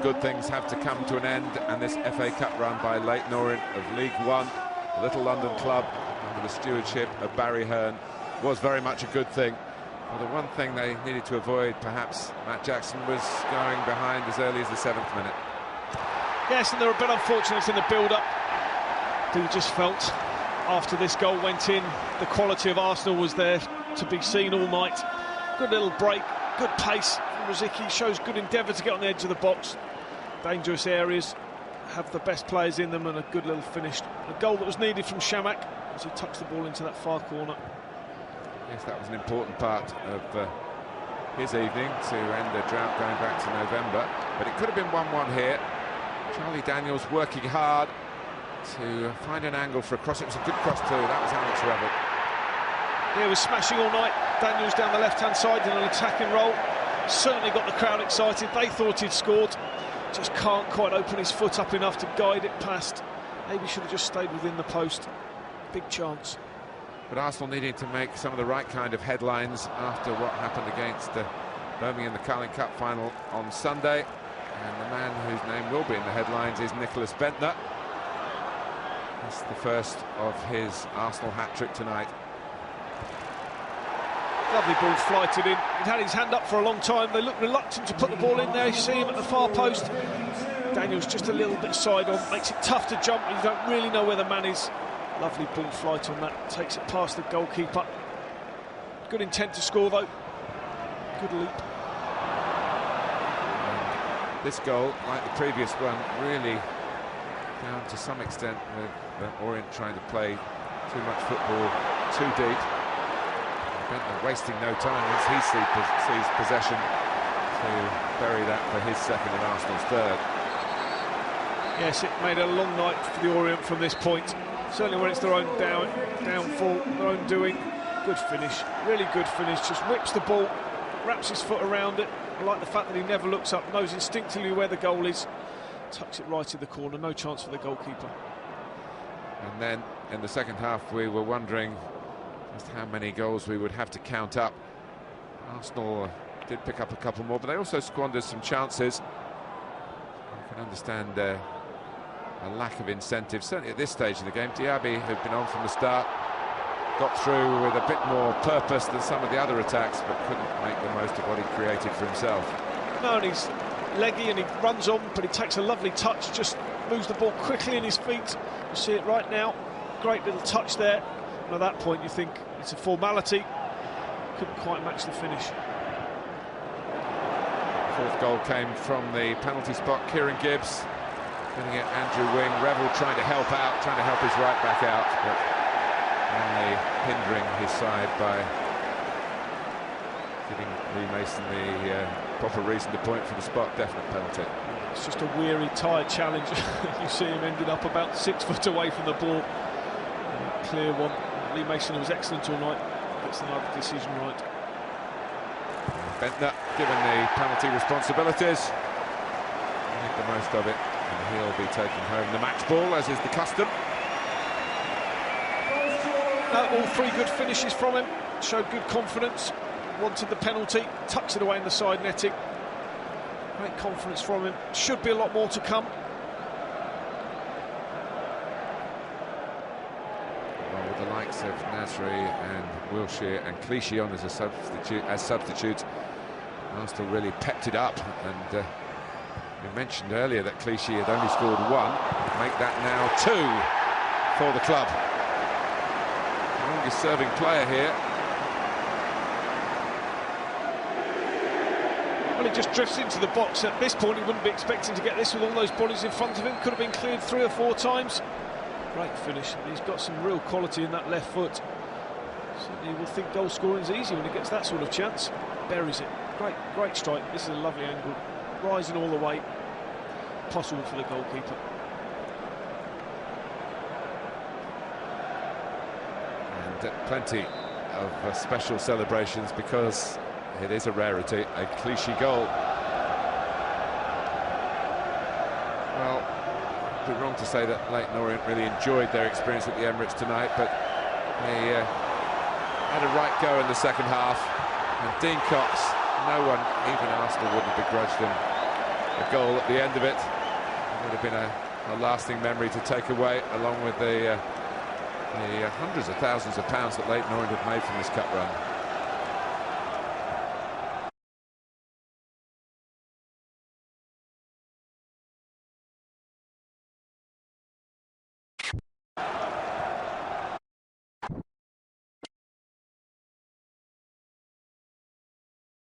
good things have to come to an end, and this FA Cup run by Leyton Orient of League One, the little London club under the stewardship of Barry Hearn, was very much a good thing. Well, the one thing they needed to avoid, perhaps, Matt Jackson, was going behind as early as the 7th minute. Yes, and they were a bit unfortunate in the build-up. They just felt after this goal went in, the quality of Arsenal was there to be seen all night. Good little break, good pace from Rosicky, shows good endeavour to get on the edge of the box. Dangerous areas, have the best players in them, and a good little finish. A goal that was needed from Shamak as he tucks the ball into that far corner. Yes, that was an important part of his evening to end the drought going back to November. But it could have been 1-1 here. Charlie Daniels working hard to find an angle for a cross. It was a good cross too. That was Alex Revel. Yeah, he was smashing all night. Daniels down the left-hand side in an attacking role. Certainly got the crowd excited. They thought he'd scored. Just can't quite open his foot up enough to guide it past. Maybe should have just stayed within the post. Big chance. But Arsenal needing to make some of the right kind of headlines after what happened against Birmingham in the Carling Cup final on Sunday. And the man whose name will be in the headlines is Nicholas Bentner. It's the first of his Arsenal hat-trick tonight. Lovely ball flighted in. He'd had his hand up for a long time. They looked reluctant to put the ball in there. You see him at the far post. Daniels just a little bit side on. Makes it tough to jump. You don't really know where the man is. Lovely ball flight on that. Takes it past the goalkeeper. Good intent to score, though. Good leap. This goal, like the previous one, really down to some extent with Orient trying to play too much football too deep. Bentner wasting no time once he sees possession to bury that for his second and Arsenal's third. Yes, it made a long night for the Orient from this point. Certainly when it's their own downfall, their own doing. Good finish, really good finish. Just whips the ball, wraps his foot around it. I like the fact that he never looks up, knows instinctively where the goal is. Tucks it right in the corner, no chance for the goalkeeper. And then in the second half we were wondering just how many goals we would have to count up. Arsenal did pick up a couple more, but they also squandered some chances. I can understand a lack of incentive, certainly at this stage of the game. Diaby, who'd been on from the start, got through with a bit more purpose than some of the other attacks, but couldn't make the most of what he created for himself. No, and he's leggy and he runs on, but he takes a lovely touch, just moves the ball quickly in his feet. You see it right now. Great little touch there. And at that point you think it's a formality. Couldn't quite match the finish. Fourth goal came from the penalty spot. Kieran Gibbs getting at Andrew Wing. Revel trying to help out, trying to help his right back out, but only hindering his side by giving Lee Mason the proper reason to point for the spot. Definite penalty. It's just a weary, tired challenge. You see him ended up about 6 foot away from the ball. Clear one. Lee Mason was excellent all night. Gets another decision right. Bentner given the penalty responsibilities. Make the most of it, and he'll be taking home the match ball, as is the custom. All three good finishes from him. Showed good confidence. Wanted the penalty. Tucks it away in the side netting. Great confidence from him. Should be a lot more to come. Well, with the likes of Nasri and Wilshere and Clichy on as substitutes, Arsenal really pepped it up. And we mentioned earlier that Clichy had only scored one. Make that now 2 for the club. The longest serving player here. Well, he just drifts into the box. At this point, he wouldn't be expecting to get this with all those bodies in front of him. Could have been cleared 3 or 4 times. Great finish. He's got some real quality in that left foot. Certainly will think goal scoring is easy when he gets that sort of chance. Buries it. Great strike. This is a lovely angle. Rising all the way. Possible for the goalkeeper. And plenty of special celebrations because it is a rarity, a Clichy goal. Well, it'd be wrong to say that Leyton Orient really enjoyed their experience at the Emirates tonight, but they had a right go in the second half. And Dean Cox, no one, even Arsenal, wouldn't begrudge them a goal at the end of it. It would have been a lasting memory to take away, along with the hundreds of thousands of pounds that Leyton Orient have made from this cup run.